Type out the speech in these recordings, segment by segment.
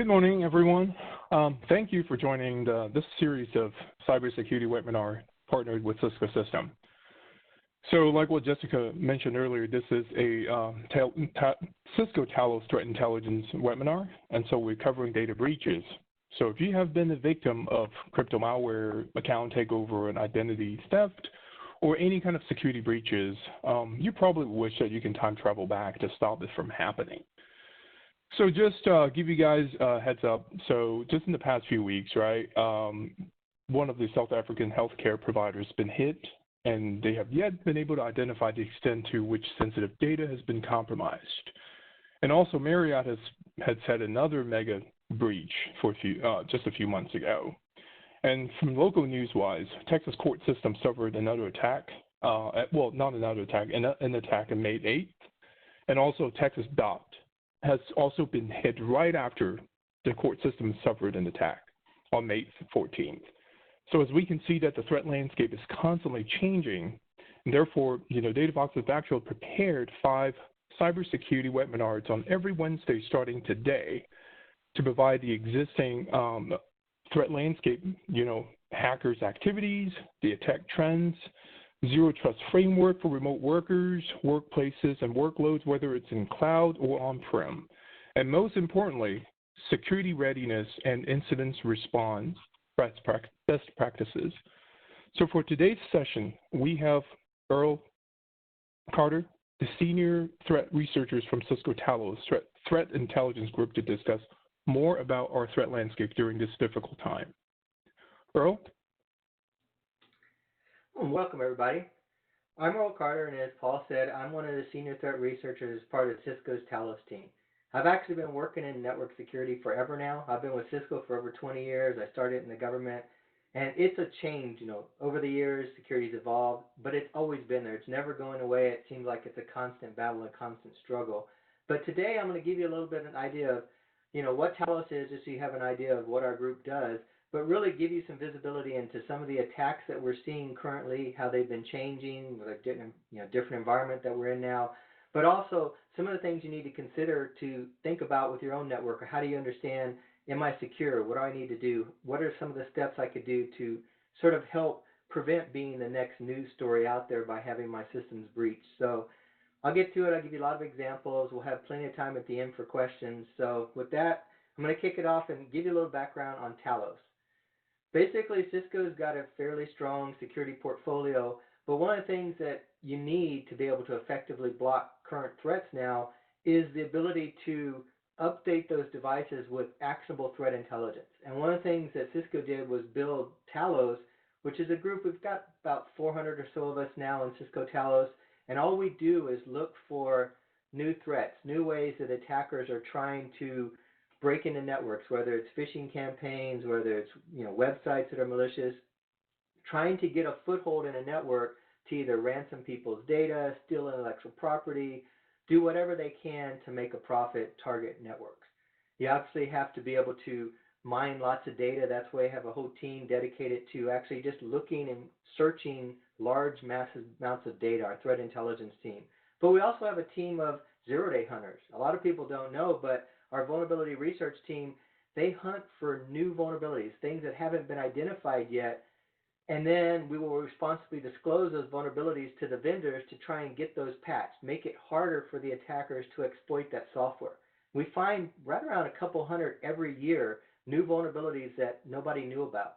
Good morning, everyone. Thank you for joining this series of cybersecurity webinar partnered with Cisco System. So like what Jessica mentioned earlier, this is a Cisco Talos threat intelligence webinar, and so we're covering data breaches. So if you have been a victim of crypto malware, account takeover, and identity theft, or any kind of security breaches, you probably wish that you can time travel back to stop this from happening. So just give you guys a heads up. So just in the past few weeks, right, one of the South African healthcare providers has been hit, and they have yet been able to identify the extent to which sensitive data has been compromised. And also Marriott had had another mega breach for just a few months ago. And from local news-wise, Texas court system suffered another attack, well, not another attack, an attack on May 8th. And also Texas DOT has also been hit right after the court system suffered an attack on May 14th. So as we can see that the threat landscape is constantly changing, and therefore, DataVox has actually prepared 5 cybersecurity webinars on every Wednesday starting today to provide the existing threat landscape, hackers' activities, the attack trends, zero trust framework for remote workers, workplaces, and workloads, whether it's in cloud or on-prem. And most importantly, security readiness and incident response best practices. So for today's session, we have Earl Carter, the senior threat researchers from Cisco Talos Threat Intelligence Group, to discuss more about our threat landscape during this difficult time. Earl? Welcome, everybody. I'm Earl Carter, and as Paul said, I'm one of the senior threat researchers as part of Cisco's Talos team. I've actually been working in network security forever now. I've been with Cisco for over 20 years. I started in the government, and it's a change. Over the years, security's evolved, but it's always been there. It's never going away. It seems like it's a constant battle, a constant struggle. But today, I'm going to give you a little bit of an idea of, what Talos is, just so you have an idea of what our group does, but really give you some visibility into some of the attacks that we're seeing currently, how they've been changing, with a different environment that we're in now, but also some of the things you need to consider to think about with your own network. Or how do you understand, am I secure? What do I need to do? What are some of the steps I could do to sort of help prevent being the next news story out there by having my systems breached? So I'll get to it. I'll give you a lot of examples. We'll have plenty of time at the end for questions. So with that, I'm going to kick it off and give you a little background on Talos. Basically, Cisco's got a fairly strong security portfolio, but one of the things that you need to be able to effectively block current threats now is the ability to update those devices with actionable threat intelligence. And one of the things that Cisco did was build Talos, which is a group, we've got about 400 or so of us now in Cisco Talos, and all we do is look for new threats, new ways that attackers are trying to break into networks, whether it's phishing campaigns, whether it's websites that are malicious, trying to get a foothold in a network to either ransom people's data, steal intellectual property, do whatever they can to make a profit, target networks. You obviously have to be able to mine lots of data. That's why I have a whole team dedicated to actually just looking and searching large, massive amounts of data, our threat intelligence team. But we also have a team of zero-day hunters. A lot of people don't know, but our vulnerability research team, they hunt for new vulnerabilities, things that haven't been identified yet, and then we will responsibly disclose those vulnerabilities to the vendors to try and get those patched, make it harder for the attackers to exploit that software. We find right around a couple hundred every year new vulnerabilities that nobody knew about.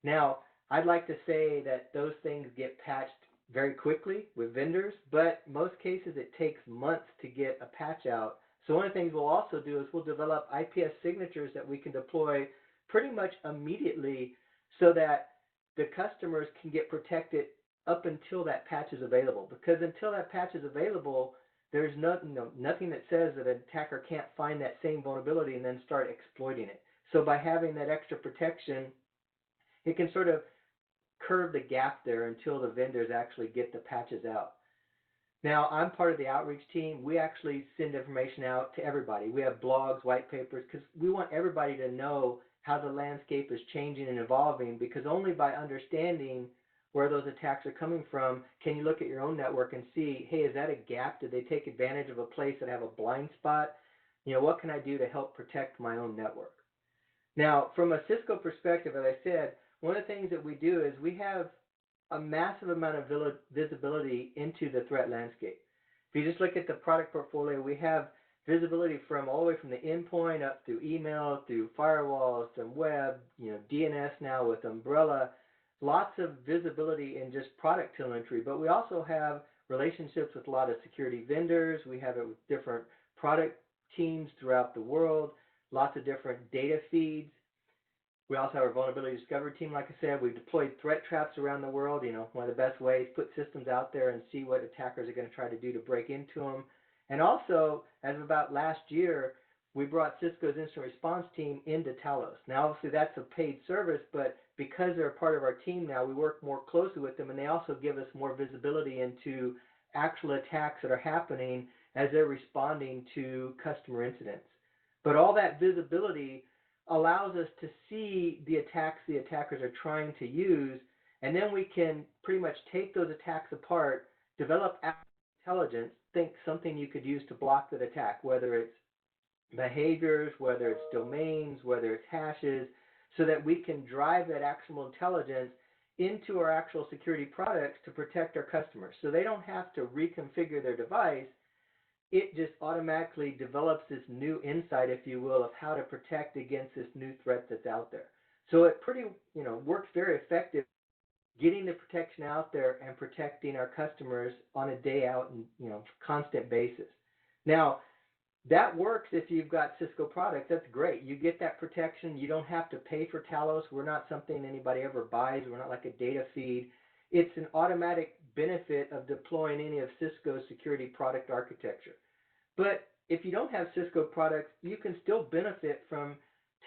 Now, I'd like to say that those things get patched very quickly with vendors, but most cases it takes months to get a patch out. So one of the things we'll also do is we'll develop IPS signatures that we can deploy pretty much immediately so that the customers can get protected up until that patch is available. Because until that patch is available, there's nothing that says that an attacker can't find that same vulnerability and then start exploiting it. So by having that extra protection, it can sort of curve the gap there until the vendors actually get the patches out. Now, I'm part of the outreach team. We actually send information out to everybody. We have blogs, white papers, because we want everybody to know how the landscape is changing and evolving, because only by understanding where those attacks are coming from can you look at your own network and see, hey, is that a gap? Did they take advantage of a place that have a blind spot? What can I do to help protect my own network? Now, from a Cisco perspective, as I said, one of the things that we do is we have a massive amount of visibility into the threat landscape. If you just look at the product portfolio, we have visibility from all the way from the endpoint up through email, through firewalls, from web, DNS now with Umbrella, lots of visibility in just product telemetry. But we also have relationships with a lot of security vendors. We have it with different product teams throughout the world, lots of different data feeds. We also have our vulnerability discovery team. Like I said, we've deployed threat traps around the world. One of the best ways, put systems out there and see what attackers are going to try to do to break into them. And also, as of about last year, we brought Cisco's incident response team into Talos. Now, obviously, that's a paid service, but because they're a part of our team now, we work more closely with them, and they also give us more visibility into actual attacks that are happening as they're responding to customer incidents. But all that visibility allows us to see the attacks the attackers are trying to use, and then we can pretty much take those attacks apart, develop intelligence, think something you could use to block that attack, whether it's behaviors, whether it's domains, whether it's hashes, so that we can drive that actionable intelligence into our actual security products to protect our customers. So they don't have to reconfigure their device. It just automatically develops this new insight, if you will, of how to protect against this new threat that's out there. So it works very effective getting the protection out there and protecting our customers on a day out and, constant basis. Now, that works if you've got Cisco products. That's great. You get that protection. You don't have to pay for Talos. We're not something anybody ever buys. We're not like a data feed. It's an automatic benefit of deploying any of Cisco's security product architecture. But if you don't have Cisco products, you can still benefit from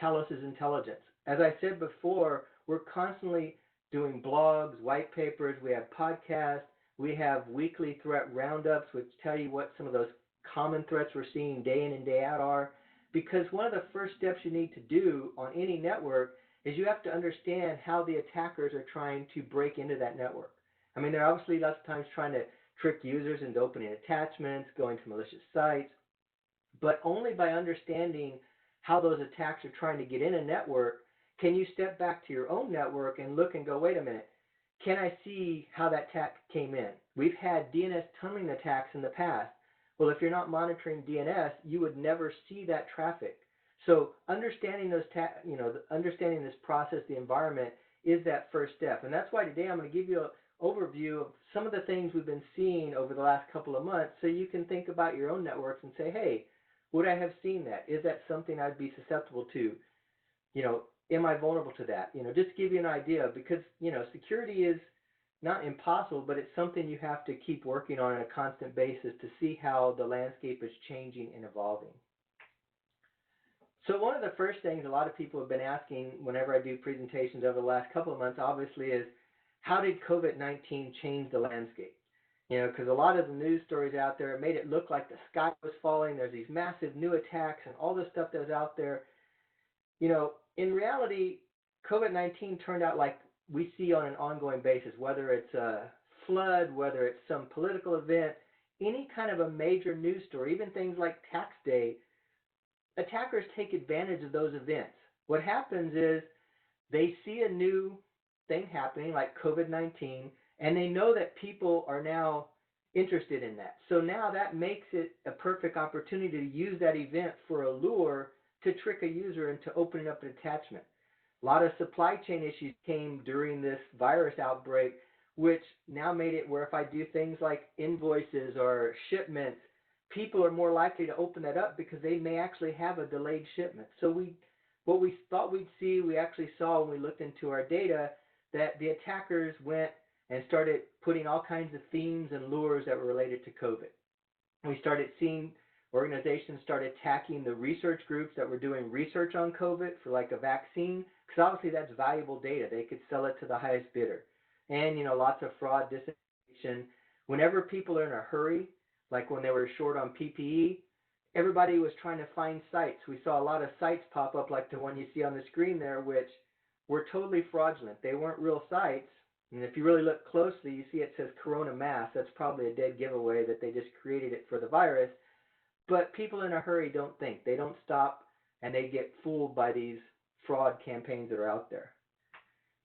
Talos's intelligence. As I said before, we're constantly doing blogs, white papers, we have podcasts, we have weekly threat roundups which tell you what some of those common threats we're seeing day in and day out are. Because one of the first steps you need to do on any network is you have to understand how the attackers are trying to break into that network. I mean, they're obviously lots of times trying to trick users into opening attachments, going to malicious sites, but only by understanding how those attacks are trying to get in a network can you step back to your own network and look and go, wait a minute, can I see how that attack came in? We've had DNS tunneling attacks in the past. Well, if you're not monitoring DNS, you would never see that traffic. So understanding understanding this process, the environment, is that first step. And that's why today I'm going to give you an overview of some of the things we've been seeing over the last couple of months so you can think about your own networks and say, hey, would I have seen that? Is that something I'd be susceptible to? Am I vulnerable to that? Just to give you an idea, because, security is not impossible, but it's something you have to keep working on a constant basis to see how the landscape is changing and evolving. So one of the first things a lot of people have been asking whenever I do presentations over the last couple of months, obviously, is how did COVID-19 change the landscape? Because a lot of the news stories out there made it look like the sky was falling. There's these massive new attacks and all this stuff that was out there. In reality, COVID-19 turned out like we see on an ongoing basis, whether it's a flood, whether it's some political event, any kind of a major news story, even things like tax day, attackers take advantage of those events. What happens is they see a new thing happening like COVID-19, and they know that people are now interested in that. So now that makes it a perfect opportunity to use that event for a lure to trick a user into opening up an attachment. A lot of supply chain issues came during this virus outbreak, which now made it where if I do things like invoices or shipments, people are more likely to open that up because they may actually have a delayed shipment. So what we thought we'd see, we actually saw when we looked into our data, that the attackers went and started putting all kinds of themes and lures that were related to COVID. We started seeing organizations start attacking the research groups that were doing research on COVID for like a vaccine, because obviously that's valuable data. They could sell it to the highest bidder. And, lots of fraud, disinformation. Whenever people are in a hurry, like when they were short on PPE, everybody was trying to find sites. We saw a lot of sites pop up like the one you see on the screen there, which were totally fraudulent. They weren't real sites. And if you really look closely, you see it says Corona Mass. That's probably a dead giveaway that they just created it for the virus. But people in a hurry don't think. They don't stop, and they get fooled by these fraud campaigns that are out there.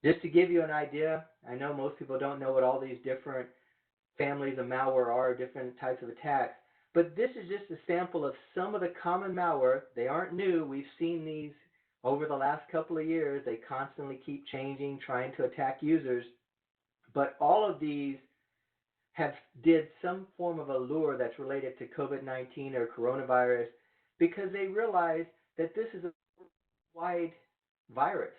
Just to give you an idea, I know most people don't know what all these different families of malware are, different types of attacks, but this is just a sample of some of the common malware. They aren't new. We've seen these over the last couple of years. They constantly keep changing, trying to attack users. But all of these did some form of a lure that's related to COVID-19 or coronavirus, because they realize that this is a wide virus.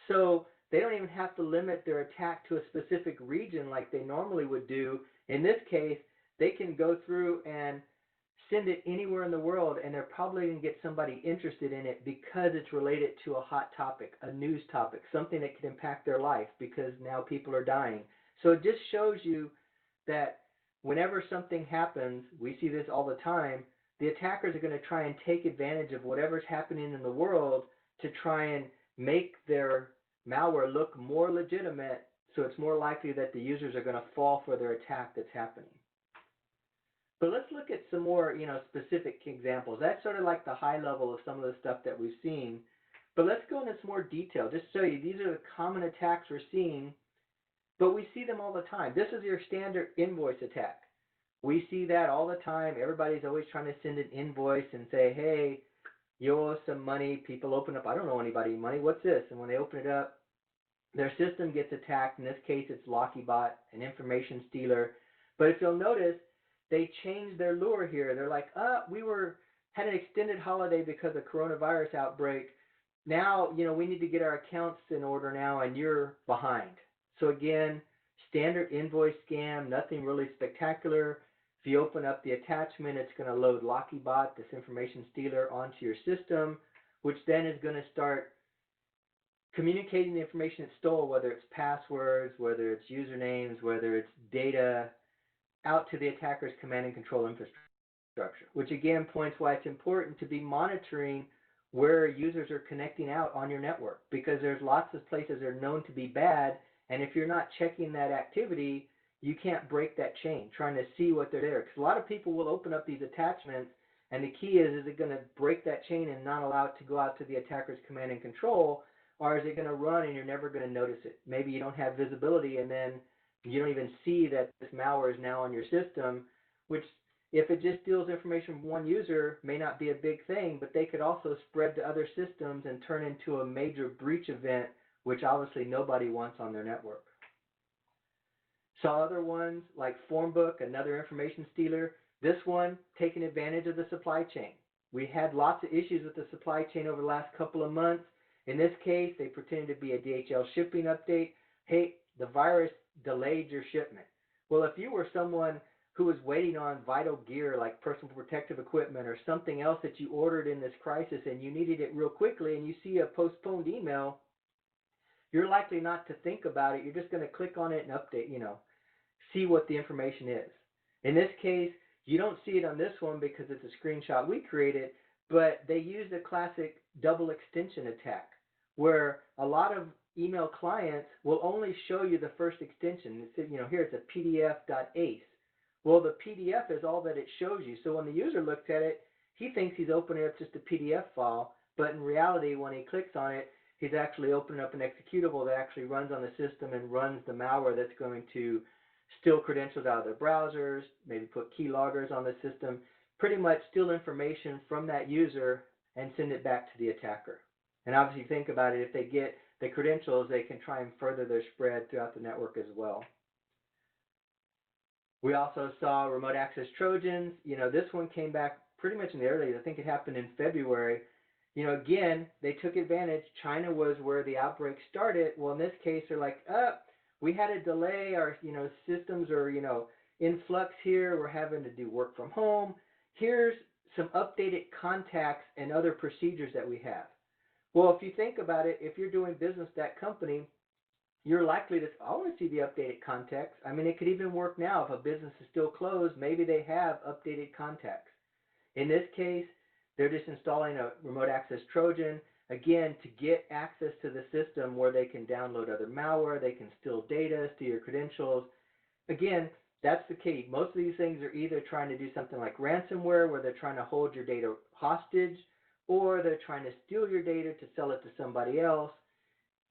So they don't even have to limit their attack to a specific region like they normally would do. In this case, they can go through and send it anywhere in the world, and they're probably going to get somebody interested in it because it's related to a hot topic, a news topic, something that could impact their life because now people are dying. So it just shows you that whenever something happens, we see this all the time, the attackers are going to try and take advantage of whatever's happening in the world to try and make their malware look more legitimate, so it's more likely that the users are going to fall for their attack that's happening. But let's look at some more, specific examples. That's sort of like the high level of some of the stuff that we've seen. But let's go into some more detail. Just to show you, these are the common attacks we're seeing, but we see them all the time. This is your standard invoice attack. We see that all the time. Everybody's always trying to send an invoice and say, hey, you owe us some money. People open up, I don't owe anybody money. What's this? And when they open it up, their system gets attacked. In this case, it's Lokibot, an information stealer. But if you'll notice, they changed their lure here. They're like, we had an extended holiday because of coronavirus outbreak. Now, we need to get our accounts in order now, and you're behind. So again, standard invoice scam, nothing really spectacular. If you open up the attachment, it's going to load Lokibot, this information stealer, onto your system, which then is going to start communicating the information it stole, whether it's passwords, whether it's usernames, whether it's data, out to the attacker's command and control infrastructure, which again points why it's important to be monitoring where users are connecting out on your network, because there's lots of places that are known to be bad, and if you're not checking that activity, you can't break that chain, trying to see what they're there. Because a lot of people will open up these attachments, and the key is it going to break that chain and not allow it to go out to the attacker's command and control, or is it going to run and you're never going to notice it? Maybe you don't have visibility, and then you don't even see that this malware is now on your system, which, if it just steals information from one user, may not be a big thing, but they could also spread to other systems and turn into a major breach event, which obviously nobody wants on their network. Saw other ones like Formbook, another information stealer. This one taking advantage of the supply chain. We had lots of issues with the supply chain over the last couple of months. In this case, they pretended to be a DHL shipping update. Hey, the virus delayed your shipment. Well, if you were someone who was waiting on vital gear like personal protective equipment or something else that you ordered in this crisis and you needed it real quickly, and you see a postponed email, you're likely not to think about it. You're just going to click on it and update, see what the information is. In this case, you don't see it on this one because it's a screenshot we created, but they used a classic double extension attack where a lot of email clients will only show you the first extension. It's, here it's a pdf.ace. Well, the PDF is all that it shows you. So when the user looks at it, he thinks he's opening up just a PDF file, but in reality, when he clicks on it, he's actually opening up an executable that actually runs on the system and runs the malware that's going to steal credentials out of their browsers, maybe put keyloggers on the system, pretty much steal information from that user and send it back to the attacker. And obviously, think about it, if they get the credentials, they can try and further their spread throughout the network as well. We also saw remote access Trojans. This one came back pretty much in the early, I think it happened in February. Again, they took advantage. China was where the outbreak started. Well, in this case, they're like, we had a delay. Our, systems are, in flux here. We're having to do work from home. Here's some updated contacts and other procedures that we have. Well, if you think about it, if you're doing business with that company, you're likely to, I want to see the updated contacts. I mean, it could even work now. If a business is still closed, maybe they have updated contacts. In this case, they're just installing a remote access Trojan, again, to get access to the system where they can download other malware, they can steal data, steal your credentials. Again, that's the key. Most of these things are either trying to do something like ransomware, where they're trying to hold your data hostage, or they're trying to steal your data to sell it to somebody else.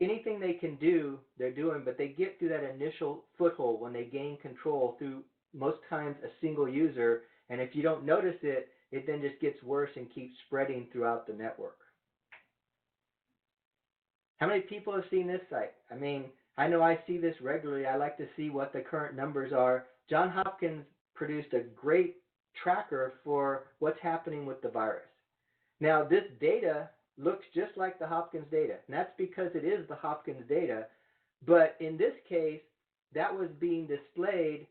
Anything they can do, they're doing, but they get through that initial foothold when they gain control through most times a single user, and if you don't notice it, it then just gets worse and keeps spreading throughout the network. How many people have seen this site? I mean, I know I see this regularly. I like to see what the current numbers are. Johns Hopkins produced a great tracker for what's happening with the virus. Now, this data looks just like the Hopkins data, and that's because it is the Hopkins data. But in this case, that was being displayed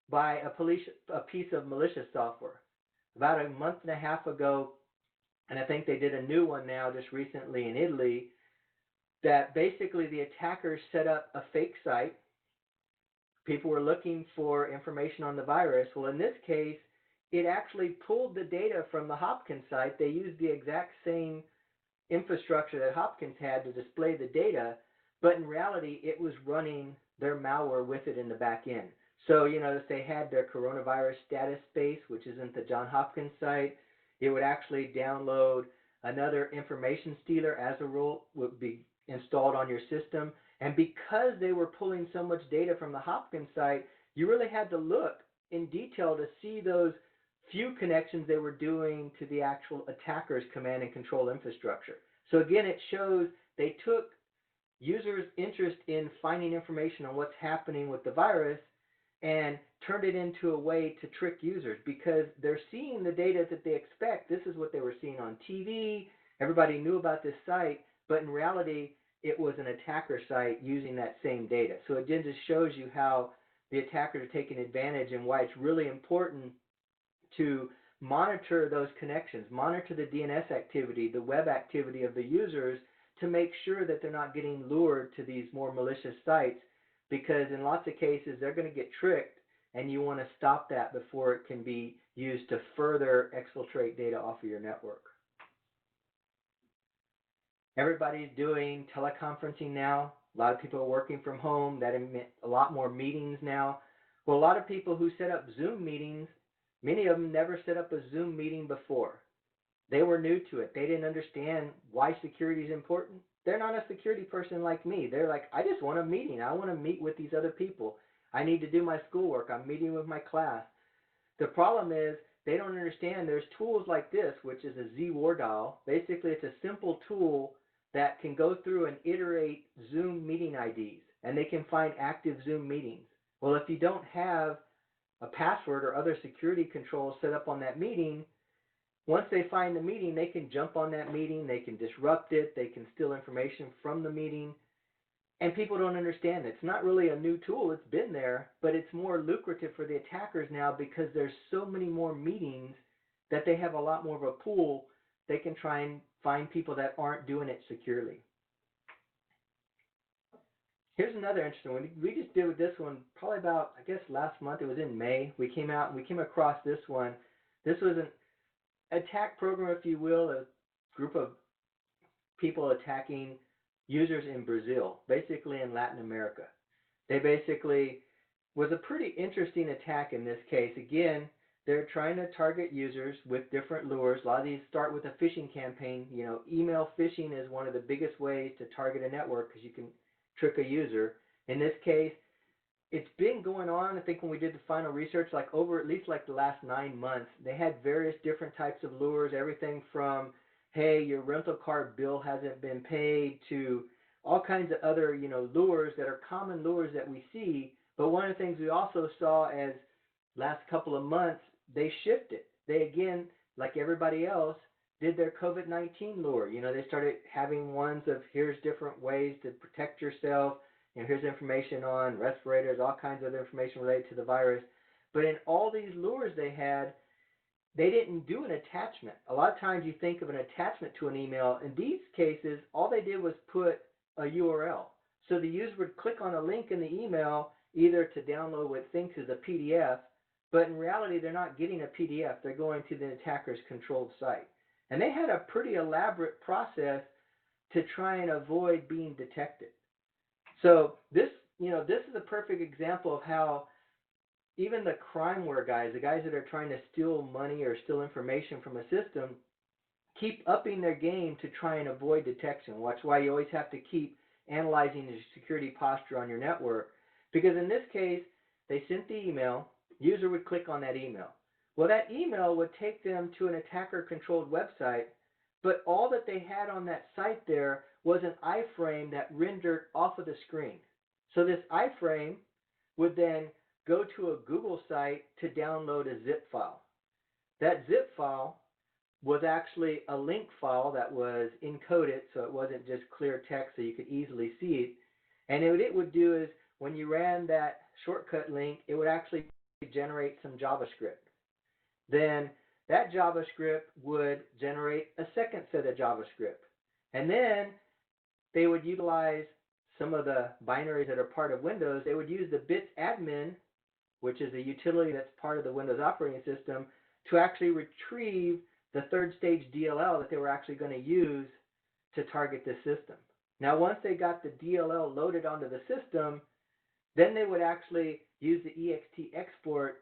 by a piece of malicious software. About a month and a half ago, and I think they did a new one now just recently in Italy, that basically the attackers set up a fake site. People were looking for information on the virus. Well, in this case, it actually pulled the data from the Hopkins site. They used the exact same infrastructure that Hopkins had to display the data, but in reality, it was running their malware with it in the back end. So, if they had their coronavirus status space, which isn't the Johns Hopkins site, it would actually download another information stealer as a rule, would be installed on your system. And because they were pulling so much data from the Hopkins site, you really had to look in detail to see those few connections they were doing to the actual attacker's command and control infrastructure. So again, it shows they took users' interest in finding information on what's happening with the virus and turned it into a way to trick users, because they're seeing the data that they expect. This is what they were seeing on TV. Everybody knew about this site, but in reality, it was an attacker site using that same data. So it just shows you how the attackers are taking advantage and why it's really important to monitor those connections, monitor the DNS activity, the web activity of the users, to make sure that they're not getting lured to these more malicious sites, because in lots of cases they're going to get tricked, and you want to stop that before it can be used to further exfiltrate data off of your network. Everybody's doing teleconferencing now. A lot of people are working from home. That meant a lot more meetings now. Well, a lot of people who set up Zoom meetings, many of them never set up a Zoom meeting before. They were new to it. They didn't understand why security is important. They're not a security person like me. They're like, I just want a meeting. I want to meet with these other people. I need to do my schoolwork. I'm meeting with my class. The problem is they don't understand there's tools like this, which is a WarDial. Basically, it's a simple tool that can go through and iterate Zoom meeting IDs, and they can find active Zoom meetings. Well, if you don't have a password or other security controls set up on that meeting, once they find the meeting, they can jump on that meeting, they can disrupt it, they can steal information from the meeting, and people don't understand it. It's not really a new tool, it's been there, but it's more lucrative for the attackers now because there's so many more meetings that they have a lot more of a pool. They can try and find people that aren't doing it securely. Here's another interesting one. We just did with this one probably about, I guess last month, it was in May. We came out and we came across this one. This was an attack program, if you will, a group of people attacking users in Brazil, basically in Latin America. They basically was a pretty interesting attack in this case. Again, they're trying to target users with different lures. A lot of these start with a phishing campaign. Email phishing is one of the biggest ways to target a network because you can trick a user. In this case, it's been going on, I think when we did the final research, like over at least like the last 9 months. They had various different types of lures, everything from, hey, your rental car bill hasn't been paid, to all kinds of other, lures that are common lures that we see. But one of the things we also saw as last couple of months, they shifted. They, again, like everybody else, did their COVID-19 lure. They started having ones of here's different ways to protect yourself. Here's information on respirators, all kinds of information related to the virus. But in all these lures they had, they didn't do an attachment. A lot of times you think of an attachment to an email. In these cases, all they did was put a URL. So the user would click on a link in the email either to download what it thinks is a PDF, but in reality they're not getting a PDF. They're going to the attacker's controlled site. And they had a pretty elaborate process to try and avoid being detected. So this is a perfect example of how even the crimeware guys, the guys that are trying to steal money or steal information from a system, keep upping their game to try and avoid detection. That's why you always have to keep analyzing the security posture on your network. Because in this case, they sent the email, user would click on that email. Well, that email would take them to an attacker-controlled website, but all that they had on that site there was an iframe that rendered off of the screen. So this iframe would then go to a Google site to download a zip file. That zip file was actually a link file that was encoded, so it wasn't just clear text so you could easily see it. And what it would do is when you ran that shortcut link, it would actually generate some JavaScript. Then that JavaScript would generate a second set of JavaScript. And then they would utilize some of the binaries that are part of Windows. They would use the bits admin, which is a utility that's part of the Windows operating system, to actually retrieve the third stage DLL that they were actually going to use to target this system. Now, once they got the DLL loaded onto the system, then they would actually use the ext export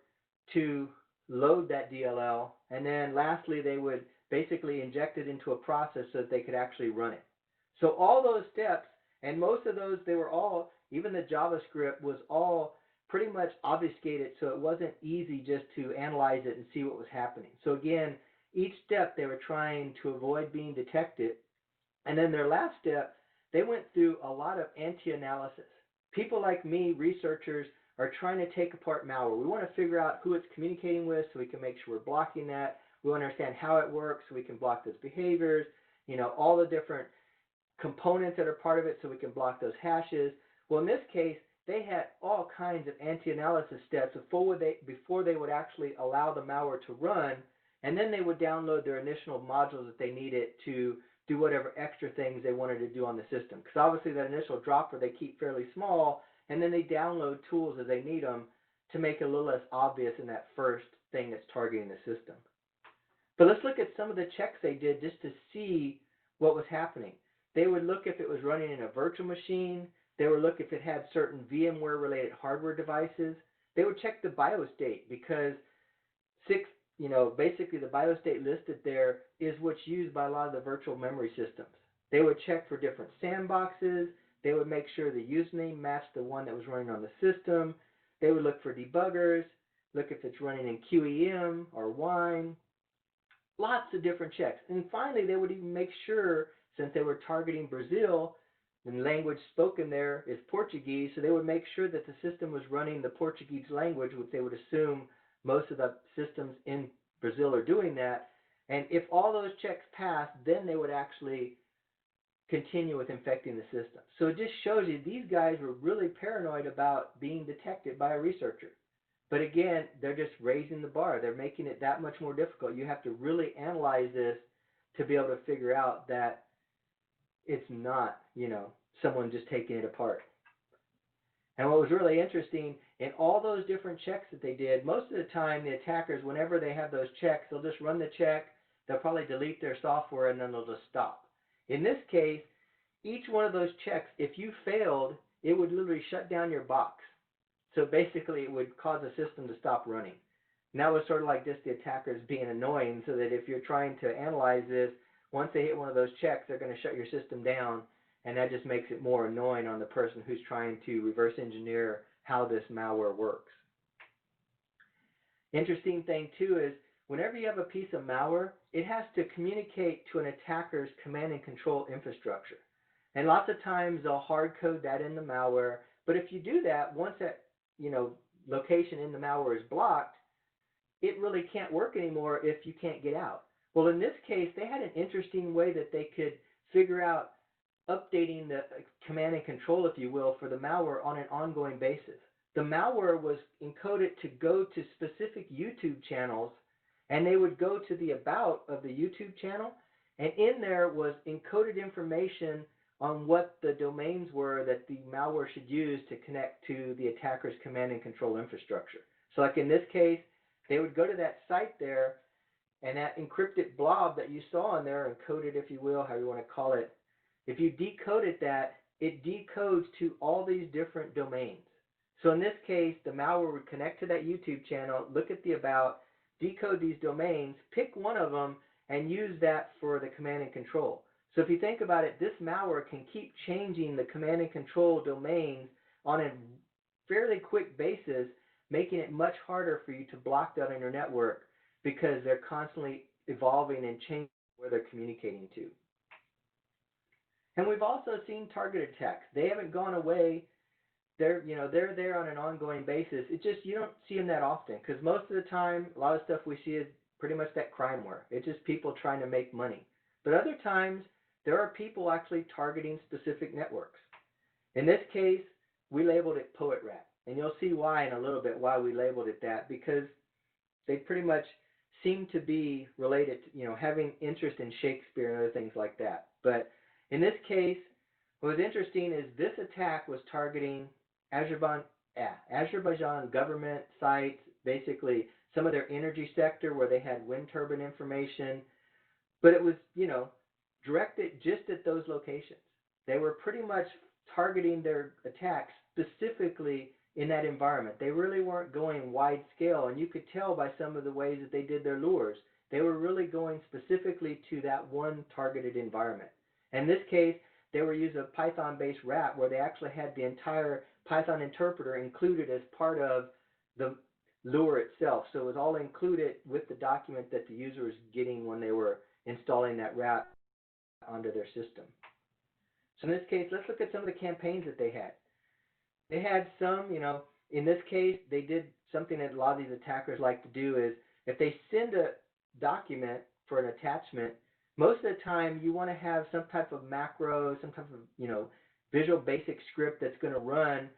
to load that DLL, and then lastly, they would basically inject it into a process so that they could actually run it. So all those steps, and most of those, they were all, even the JavaScript was all pretty much obfuscated, so it wasn't easy just to analyze it and see what was happening. So again, each step they were trying to avoid being detected. And then their last step, they went through a lot of anti-analysis. People like me, researchers, are trying to take apart malware. We want to figure out who it's communicating with so we can make sure we're blocking that. We want to understand how it works so we can block those behaviors, all the different components that are part of it so we can block those hashes. Well, in this case, they had all kinds of anti-analysis steps before they would actually allow the malware to run, and then they would download their initial modules that they needed to do whatever extra things they wanted to do on the system. Because obviously that initial dropper they keep fairly small, and then they download tools as they need them to make it a little less obvious in that first thing that's targeting the system. But let's look at some of the checks they did just to see what was happening. They would look if it was running in a virtual machine. They would look if it had certain VMware-related hardware devices. They would check the BIOS date because basically the BIOS date listed there is what's used by a lot of the virtual memory systems. They would check for different sandboxes. They would make sure the username matched the one that was running on the system. They would look for debuggers, look if it's running in QEM or Wine. Lots of different checks. And finally, they would even make sure, since they were targeting Brazil, the language spoken there is Portuguese, so they would make sure that the system was running the Portuguese language, which they would assume most of the systems in Brazil are doing that. And if all those checks passed, then they would actually continue with infecting the system. So it just shows you these guys were really paranoid about being detected by a researcher. But again, they're just raising the bar. They're making it that much more difficult. You have to really analyze this to be able to figure out that it's not, someone just taking it apart. And what was really interesting, in all those different checks that they did, most of the time the attackers, whenever they have those checks, they'll just run the check, they'll probably delete their software, and then they'll just stop. In this case, each one of those checks, if you failed, it would literally shut down your box. So basically it would cause the system to stop running. And that was sort of like just the attackers being annoying, so that if you're trying to analyze this, once they hit one of those checks, they're going to shut your system down, and that just makes it more annoying on the person who's trying to reverse engineer how this malware works. Interesting thing too is whenever you have a piece of malware, it has to communicate to an attacker's command and control infrastructure. And lots of times they'll hard code that in the malware, but if you do that, once that location in the malware is blocked, it really can't work anymore if you can't get out. Well, in this case, they had an interesting way that they could figure out updating the command and control, if you will, for the malware on an ongoing basis. The malware was encoded to go to specific YouTube channels, and they would go to the about of the YouTube channel, and in there was encoded information on what the domains were that the malware should use to connect to the attacker's command and control infrastructure. So like in this case, they would go to that site there, and that encrypted blob that you saw in there, encoded, if you will, however you want to call it, if you decoded that, it decodes to all these different domains. So in this case, the malware would connect to that YouTube channel, look at the about, decode these domains, pick one of them, and use that for the command and control. So if you think about it, this malware can keep changing the command and control domains on a fairly quick basis, making it much harder for you to block that on your network because they're constantly evolving and changing where they're communicating to. And we've also seen targeted attacks. They haven't gone away. They're there on an ongoing basis. It just, you don't see them that often because most of the time, a lot of stuff we see is pretty much that crimeware. It's just people trying to make money. But other times, there are people actually targeting specific networks. In this case, we labeled it PoetRAT. And you'll see why in a little bit, why we labeled it that, because they pretty much seem to be related to, having interest in Shakespeare and other things like that. But in this case, what was interesting is this attack was targeting Azerbaijan government sites, basically some of their energy sector where they had wind turbine information, but it was, directed just at those locations. They were pretty much targeting their attacks specifically in that environment. They really weren't going wide scale, and you could tell by some of the ways that they did their lures. They were really going specifically to that one targeted environment. In this case, they were using a Python-based wrap where they actually had the entire Python interpreter included as part of the lure itself. So it was all included with the document that the user was getting when they were installing that wrap onto their system. So in this case, let's look at some of the campaigns that they had. They had some, in this case, they did something that a lot of these attackers like to do is if they send a document for an attachment, most of the time you want to have some type of macro, some type of, Visual Basic script that's going to run.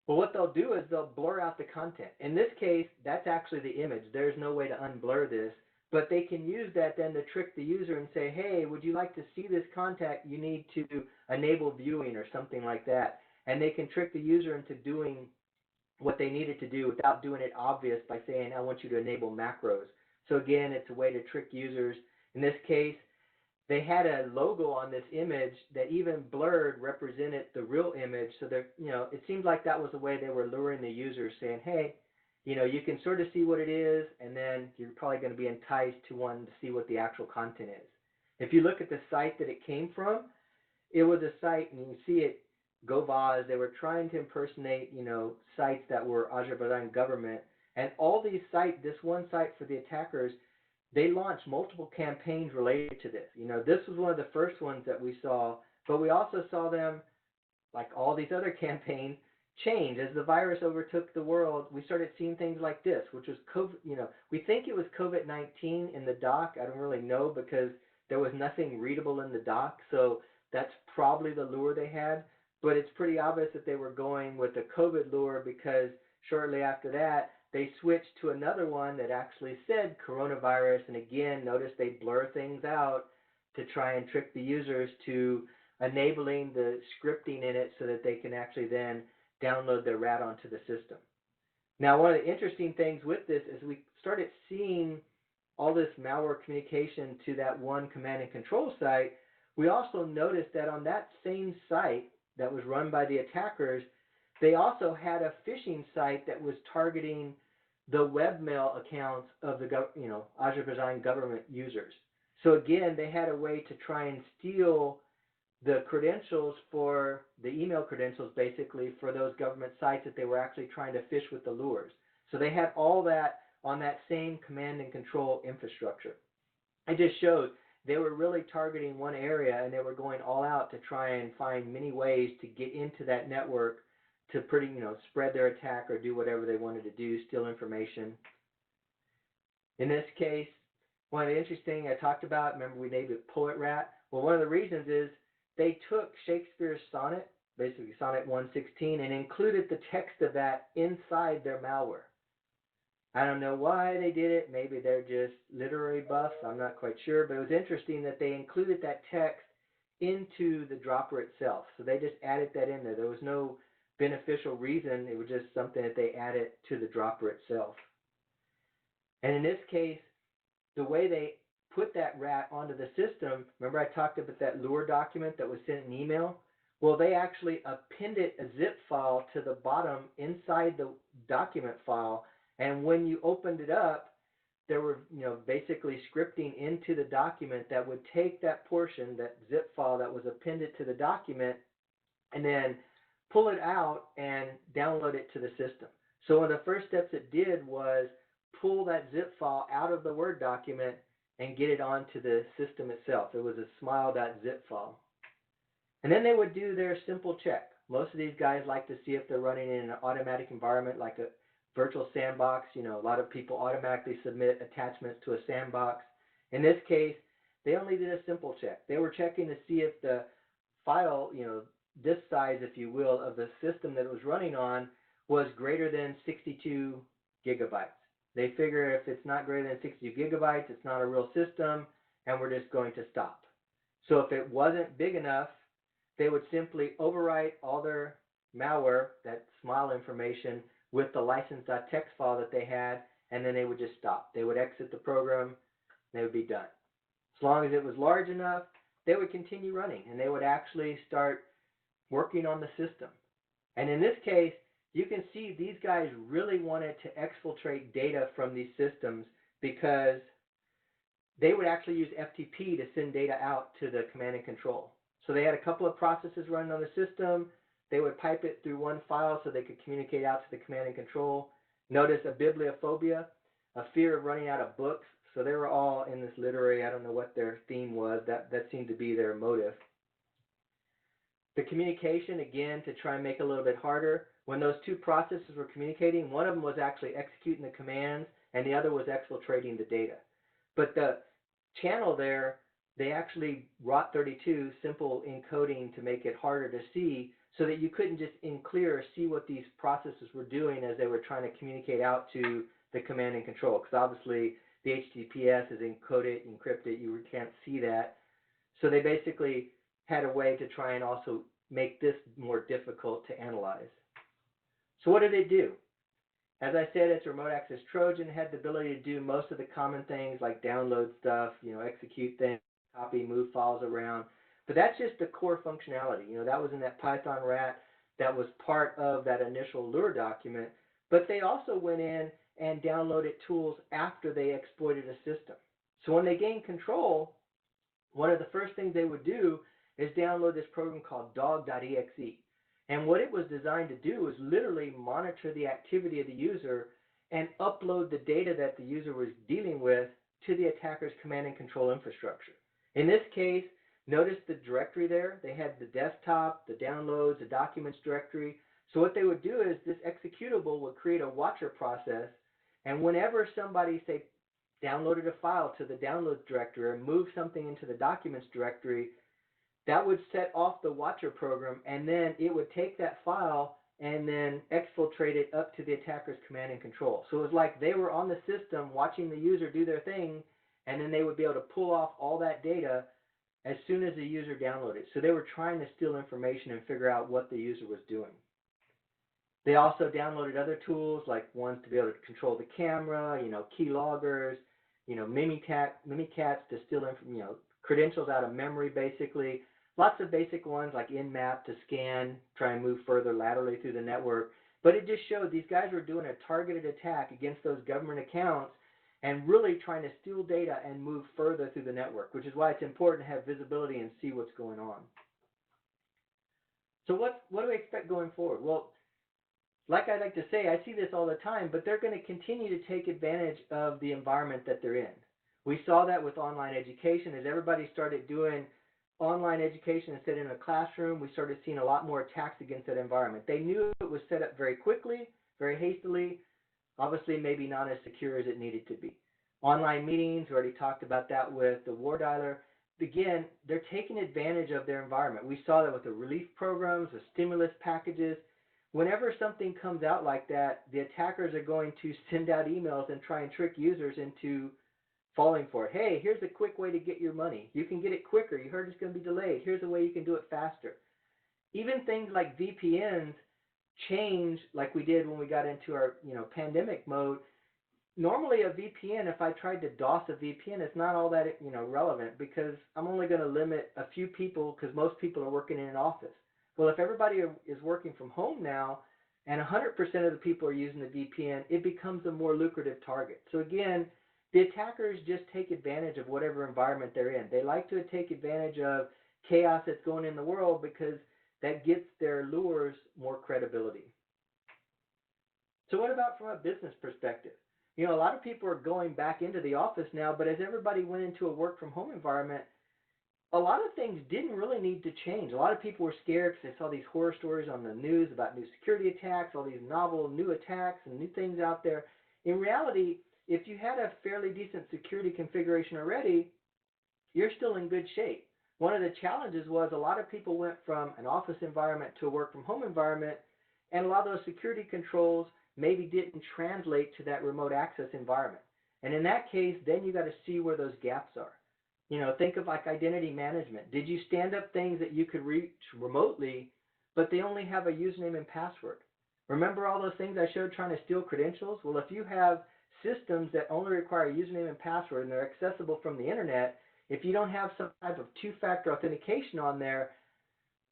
Well, what they'll do is they'll blur out the content. In this case, that's actually the image. There's no way to unblur this, but they can use that then to trick the user and say, hey, would you like to see this content? You need to enable viewing or something like that. And they can trick the user into doing what they needed to do without doing it obvious by saying, I want you to enable macros. So again, it's a way to trick users. In this case, they had a logo on this image that even blurred represented the real image. So they're, it seemed like that was the way they were luring the user, saying, hey, you can sort of see what it is, and then you're probably going to be enticed to wanting to see what the actual content is. If you look at the site that it came from, it was a site, and you see it, Govaz, they were trying to impersonate, sites that were Azerbaijan government. And all these sites, this one site for the attackers, they launched multiple campaigns related to this. This was one of the first ones that we saw, but we also saw them, like all these other campaigns, change. As the virus overtook the world, we started seeing things like this, which was COVID, we think it was COVID-19 in the doc. I don't really know because there was nothing readable in the doc, so that's probably the lure they had. But it's pretty obvious that they were going with the COVID lure because shortly after that, they switched to another one that actually said coronavirus. And again, notice they blur things out to try and trick the users to enabling the scripting in it so that they can actually then download their RAT onto the system. Now, one of the interesting things with this is we started seeing all this malware communication to that one command and control site. We also noticed that on that same site that was run by the attackers, they also had a phishing site that was targeting the webmail accounts of the Azerbaijan government users. So again, they had a way to try and steal the credentials for the email credentials, basically, for those government sites that they were actually trying to phish with the lures. So they had all that on that same command and control infrastructure. It just showed they were really targeting one area, and they were going all out to try and find many ways to get into that network to spread their attack or do whatever they wanted to do, steal information. In this case, one of the interesting I talked about, remember we named it PoetRAT? Well, one of the reasons is they took Shakespeare's sonnet, basically Sonnet 116, and included the text of that inside their malware. I don't know why they did it. Maybe they're just literary buffs. I'm not quite sure. But it was interesting that they included that text into the dropper itself. So they just added that in there. There was no beneficial reason. It was just something that they added to the dropper itself. And in this case, the way they put that RAT onto the system, remember I talked about that lure document that was sent in email? Well, they actually appended a zip file to the bottom inside the document file. And when you opened it up, there were, basically scripting into the document that would take that portion, that zip file that was appended to the document, and then pull it out and download it to the system. So one of the first steps it did was pull that zip file out of the Word document and get it onto the system itself. It was a smile.zip file. And then they would do their simple check. Most of these guys like to see if they're running in an automatic environment like a virtual sandbox. A lot of people automatically submit attachments to a sandbox. In this case, they only did a simple check. They were checking to see if the file, disk size, if you will, of the system that it was running on was greater than 62 gigabytes. They figure if it's not greater than 62 gigabytes, it's not a real system, and we're just going to stop. So if it wasn't big enough, they would simply overwrite all their malware, that smile information, with the license.txt file that they had, and then they would just stop. They would exit the program, and they would be done. As long as it was large enough, they would continue running, and they would actually start working on the system. And in this case, you can see these guys really wanted to exfiltrate data from these systems because they would actually use FTP to send data out to the command and control. So they had a couple of processes running on the system. They would pipe it through one file so they could communicate out to the command and control. Notice a bibliophobia, a fear of running out of books. So they were all in this literary, I don't know what their theme was. That seemed to be their motive. The communication, again, to try and make it a little bit harder. When those two processes were communicating, one of them was actually executing the commands, and the other was exfiltrating the data. But the channel there, they actually wrought 32 simple encoding to make it harder to see so that you couldn't just in clear see what these processes were doing as they were trying to communicate out to the command and control. Because obviously the HTTPS is encoded, encrypted, you can't see that. So they basically had a way to try and also make this more difficult to analyze. So what did it do? As I said, it's a remote access Trojan. It had the ability to do most of the common things like download stuff, execute things, copy, move files around. But that's just the core functionality. That was in that Python rat. That was part of that initial Lure document. But they also went in and downloaded tools after they exploited a system. So when they gained control, one of the first things they would do is download this program called dog.exe. And what it was designed to do was literally monitor the activity of the user and upload the data that the user was dealing with to the attacker's command and control infrastructure. In this case, notice the directory there. They had the desktop, the downloads, the documents directory. So what they would do is this executable would create a watcher process, and whenever somebody, say, downloaded a file to the downloads directory or moved something into the documents directory, that would set off the watcher program, and then it would take that file and then exfiltrate it up to the attacker's command and control. So it was like they were on the system watching the user do their thing, and then they would be able to pull off all that data as soon as the user downloaded. So they were trying to steal information and figure out what the user was doing. They also downloaded other tools, like ones to be able to control the camera, keyloggers, Mimikatz to steal credentials out of memory, basically. Lots of basic ones like Nmap to scan, try and move further laterally through the network. But it just showed these guys were doing a targeted attack against those government accounts and really trying to steal data and move further through the network, which is why it's important to have visibility and see what's going on. So what do we expect going forward? Well, like I like to say, I see this all the time, but they're going to continue to take advantage of the environment that they're in. We saw that with online education. As everybody started doing online education instead in a classroom, we started seeing a lot more attacks against that environment. They knew it was set up very quickly, very hastily, obviously maybe not as secure as it needed to be. Online meetings, we already talked about that with the WarDialer. Again, they're taking advantage of their environment. We saw that with the relief programs, the stimulus packages. Whenever something comes out like that, the attackers are going to send out emails and try and trick users into falling for it. Hey, here's a quick way to get your money. You can get it quicker. You heard it's going to be delayed. Here's a way you can do it faster. Even things like VPNs change like we did when we got into our pandemic mode. Normally a VPN, if I tried to DOS a VPN, it's not all that relevant because I'm only going to limit a few people because most people are working in an office. Well, if everybody is working from home now and 100% of the people are using the VPN, it becomes a more lucrative target. So again, the attackers just take advantage of whatever environment they're in. They like to take advantage of chaos that's going in the world because that gets their lures more credibility. So what about from a business perspective? You know, a lot of people are going back into the office now, but as everybody went into a work from home environment, a lot of things didn't really need to change. A lot of people were scared because they saw these horror stories on the news about new security attacks, all these novel new attacks and new things out there. In reality, if you had a fairly decent security configuration already, you're still in good shape. One of the challenges was a lot of people went from an office environment to a work from home environment, and a lot of those security controls maybe didn't translate to that remote access environment. And in that case, then you got to see where those gaps are. You know, think of like identity management. Did you stand up things that you could reach remotely, but they only have a username and password? Remember all those things I showed trying to steal credentials? Well, if you have systems that only require a username and password and they're accessible from the internet, if you don't have some type of two-factor authentication on there,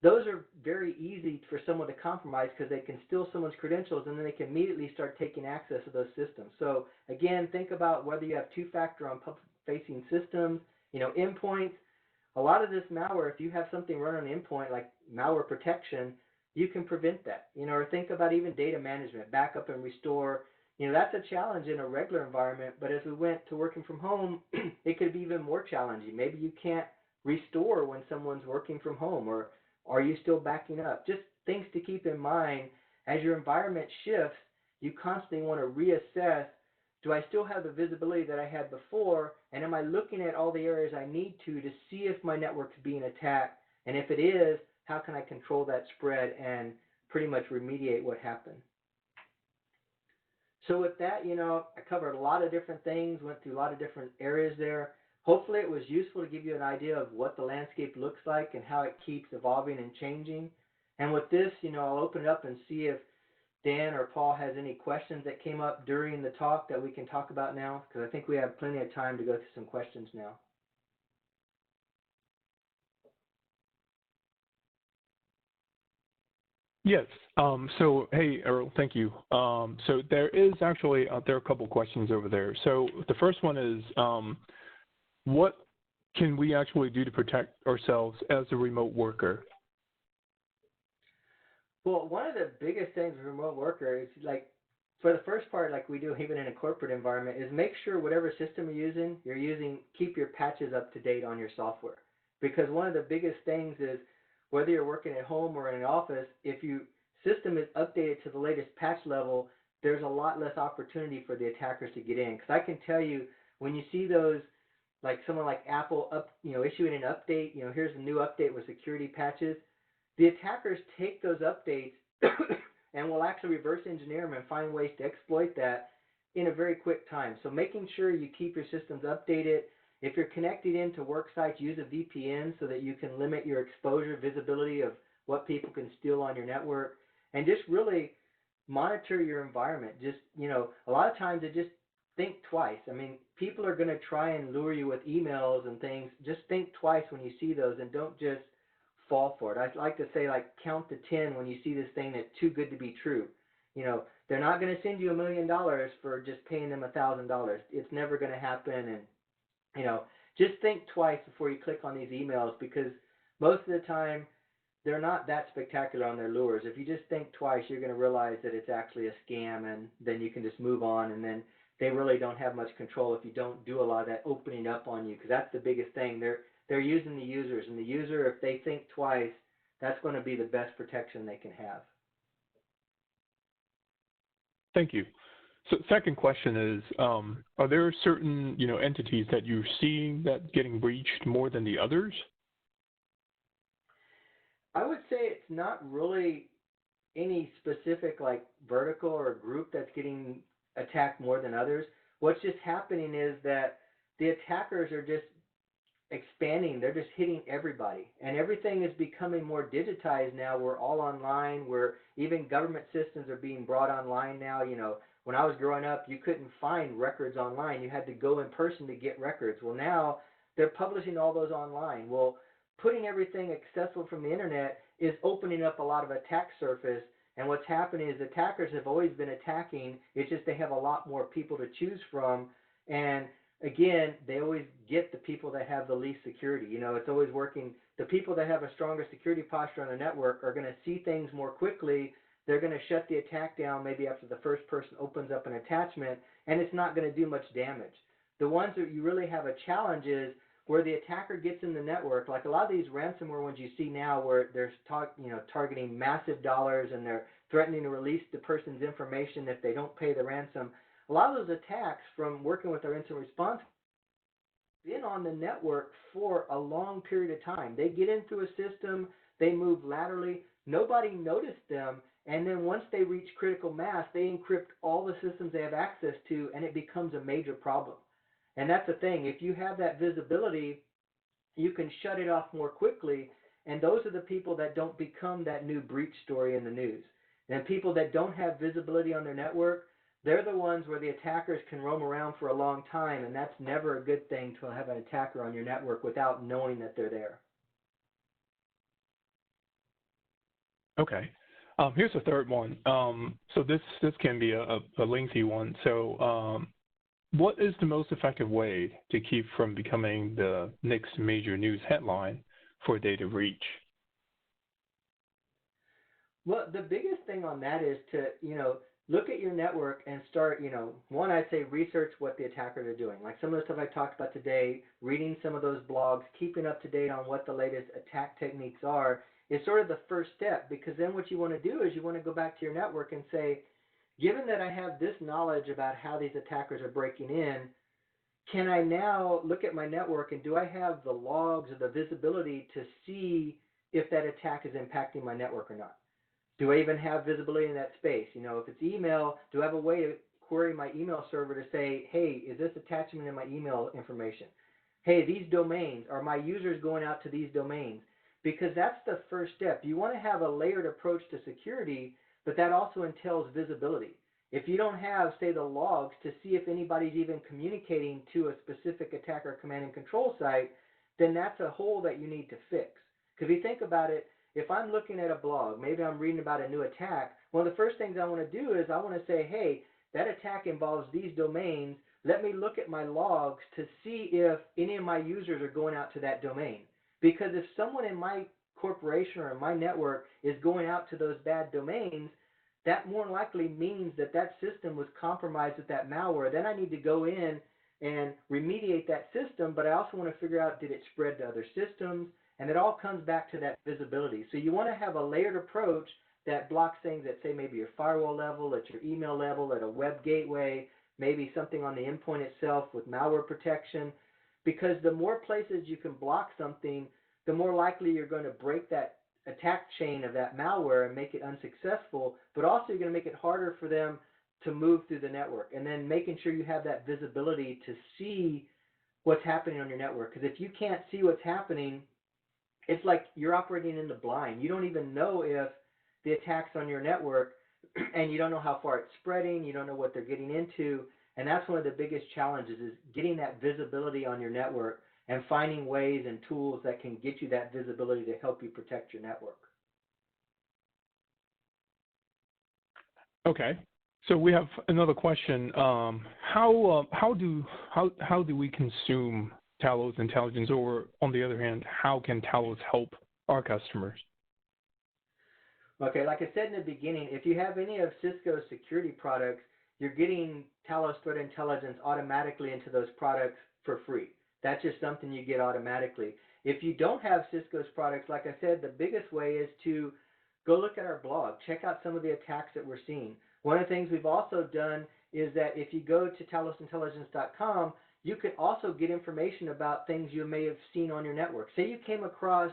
those are very easy for someone to compromise because they can steal someone's credentials and then they can immediately start taking access to those systems. So again, think about whether you have two-factor on public-facing systems, you know, endpoints. A lot of this malware, if you have something run on an endpoint like malware protection, you can prevent that. You know, or think about even data management, backup and restore. You know, that's a challenge in a regular environment, but as we went to working from home, it could be even more challenging. Maybe you can't restore when someone's working from home, or are you still backing up? Just things to keep in mind. As your environment shifts, you constantly want to reassess, do I still have the visibility that I had before, and am I looking at all the areas I need to see if my network's being attacked? And if it is, how can I control that spread and pretty much remediate what happened? So with that, you know, I covered a lot of different things, went through a lot of different areas there. Hopefully it was useful to give you an idea of what the landscape looks like and how it keeps evolving and changing. And with this, you know, I'll open it up and see if Dan or Paul has any questions that came up during the talk that we can talk about now, because I think we have plenty of time to go through some questions now. Yes. So, hey, Earl, thank you. So there is actually, there are a couple questions over there. So the first one is, what can we actually do to protect ourselves as a remote worker? Well, one of the biggest things with remote worker is, like, for the first part, like we do even in a corporate environment, is make sure whatever system you're using, keep your patches up to date on your software. Because one of the biggest things is, whether you're working at home or in an office, if your system is updated to the latest patch level, there's a lot less opportunity for the attackers to get in. Because I can tell you, when you see those, like someone like Apple issuing an update, here's a new update with security patches, the attackers take those updates and will actually reverse engineer them and find ways to exploit that in a very quick time. So making sure you keep your systems updated. If you're connected into work sites, use a VPN so that you can limit your exposure, visibility of what people can steal on your network. And just really monitor your environment. Just, a lot of times just think twice. I mean, people are going to try and lure you with emails and things. Just think twice when you see those and don't just fall for it. I'd like to say, like, count to 10 when you see this thing that's too good to be true. They're not going to send you $1 million for just paying them $1,000. It's never going to happen. And just think twice before you click on these emails, because most of the time they're not that spectacular on their lures. If you just think twice, you're going to realize that it's actually a scam, and then you can just move on, and then they really don't have much control if you don't do a lot of that opening up on you, because that's the biggest thing. They're using the users, and the user, if they think twice, that's going to be the best protection they can have. Thank you. So second question is, are there certain, entities that you're seeing that getting breached more than the others? I would say it's not really any specific, like, vertical or group that's getting attacked more than others. What's just happening is that the attackers are just expanding. They're just hitting everybody. And everything is becoming more digitized now. We're all online. Even government systems are being brought online now. When I was growing up, you couldn't find records online. You had to go in person to get records. Well, now they're publishing all those online. Well, putting everything accessible from the internet is opening up a lot of attack surface. And what's happening is attackers have always been attacking. It's just they have a lot more people to choose from. And again, they always get the people that have the least security. You know, it's always working. The people that have a stronger security posture on the network are going to see things more quickly. They're going to shut the attack down maybe after the first person opens up an attachment, and it's not going to do much damage. The ones that you really have a challenge is where the attacker gets in the network, like a lot of these ransomware ones you see now where they're targeting massive dollars and they're threatening to release the person's information if they don't pay the ransom. A lot of those attacks from working with our incident response been on the network for a long period of time. They get in through a system, they move laterally, nobody noticed them, and then once they reach critical mass, they encrypt all the systems they have access to, and it becomes a major problem. And that's the thing. If you have that visibility, you can shut it off more quickly, and those are the people that don't become that new breach story in the news. And people that don't have visibility on their network, they're the ones where the attackers can roam around for a long time, and that's never a good thing to have an attacker on your network without knowing that they're there. Okay. Here's a third one. So this can be a lengthy one. So what is the most effective way to keep from becoming the next major news headline for data breach? Well, the biggest thing on that is to, look at your network and start, one, I'd say research what the attackers are doing. Like some of the stuff I talked about today, reading some of those blogs, keeping up to date on what the latest attack techniques are is sort of the first step, because then what you want to do is you want to go back to your network and say, given that I have this knowledge about how these attackers are breaking in, can I now look at my network and do I have the logs or the visibility to see if that attack is impacting my network or not? Do I even have visibility in that space? If it's email, do I have a way to query my email server to say, hey, is this attachment in my email information? Hey, these domains, are my users going out to these domains? Because that's the first step. You want to have a layered approach to security, but that also entails visibility. If you don't have, say, the logs to see if anybody's even communicating to a specific attacker command and control site, then that's a hole that you need to fix. Because if you think about it, if I'm looking at a blog, maybe I'm reading about a new attack, one of the first things I want to do is I want to say, hey, that attack involves these domains. Let me look at my logs to see if any of my users are going out to that domain. Because if someone in my corporation or in my network is going out to those bad domains, that more likely means that that system was compromised with that malware. Then I need to go in and remediate that system, but I also want to figure out, did it spread to other systems? And it all comes back to that visibility. So you want to have a layered approach that blocks things at, say, maybe your firewall level, at your email level, at a web gateway, maybe something on the endpoint itself with malware protection. Because the more places you can block something, the more likely you're going to break that attack chain of that malware and make it unsuccessful, but also you're going to make it harder for them to move through the network. And then making sure you have that visibility to see what's happening on your network. Because if you can't see what's happening, it's like you're operating in the blind. You don't even know if the attack's on your network, and you don't know how far it's spreading. You don't know what they're getting into. And that's one of the biggest challenges, is getting that visibility on your network and finding ways and tools that can get you that visibility to help you protect your network. Okay. So we have another question. How do we consume Talos intelligence, or on the other hand, how can Talos help our customers? Okay, like I said in the beginning, if you have any of Cisco's security products, you're getting Talos Threat Intelligence automatically into those products for free. That's just something you get automatically. If you don't have Cisco's products, like I said, the biggest way is to go look at our blog. Check out some of the attacks that we're seeing. One of the things we've also done is that if you go to talosintelligence.com, you can also get information about things you may have seen on your network. Say you came across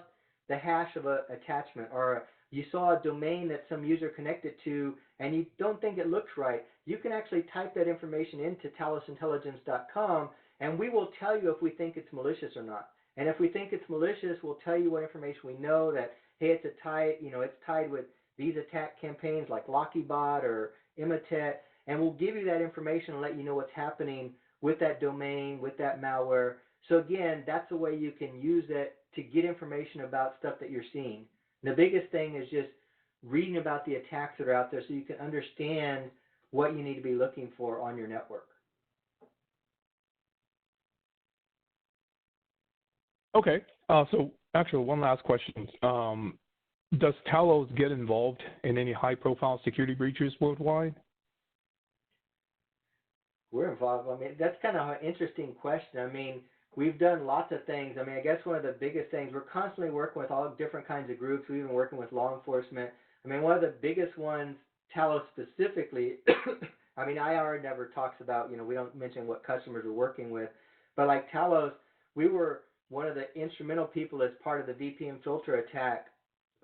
the hash of an attachment, or you saw a domain that some user connected to and you don't think it looks right. You can actually type that information into talosintelligence.com, and we will tell you if we think it's malicious or not. And if we think it's malicious, we'll tell you what information we know, that, hey, it's tied with these attack campaigns like Lokibot or Imitet, and we'll give you that information and let you know what's happening with that domain, with that malware. So again, that's a way you can use it to get information about stuff that you're seeing. And the biggest thing is just reading about the attacks that are out there so you can understand what you need to be looking for on your network. Okay. So actually, one last question. Does Talos get involved in any high-profile security breaches worldwide? We're involved. I mean, that's kind of an interesting question. I mean, we've done lots of things. I mean, I guess one of the biggest things, we're constantly working with all different kinds of groups. We've been working with law enforcement. I mean, one of the biggest ones, Talos specifically, I mean, IR never talks about, we don't mention what customers we're working with, but like Talos, we were one of the instrumental people as part of the VPN filter attack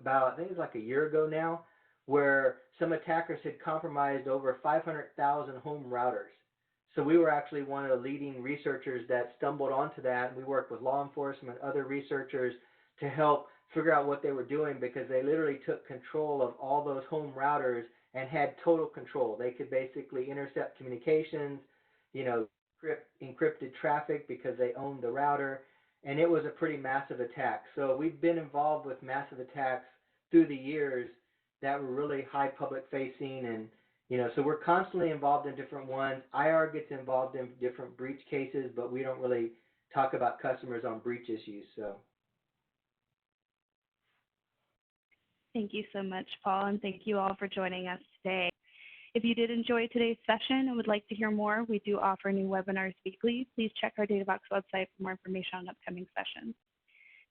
about, I think it was like a year ago now, where some attackers had compromised over 500,000 home routers. So we were actually one of the leading researchers that stumbled onto that. We worked with law enforcement, other researchers to help figure out what they were doing, because they literally took control of all those home routers and had total control. They could basically intercept communications, encrypted traffic because they owned the router, and it was a pretty massive attack. So we've been involved with massive attacks through the years that were really high public facing, and so we're constantly involved in different ones. IR gets involved in different breach cases, but we don't really talk about customers on breach issues. So. Thank you so much, Paul, and thank you all for joining us today. If you did enjoy today's session and would like to hear more, we do offer new webinars weekly. Please check our DataVox website for more information on upcoming sessions.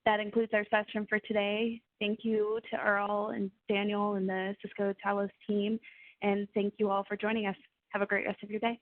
That includes our session for today. Thank you to Earl and Daniel and the Cisco Talos team, and thank you all for joining us. Have a great rest of your day.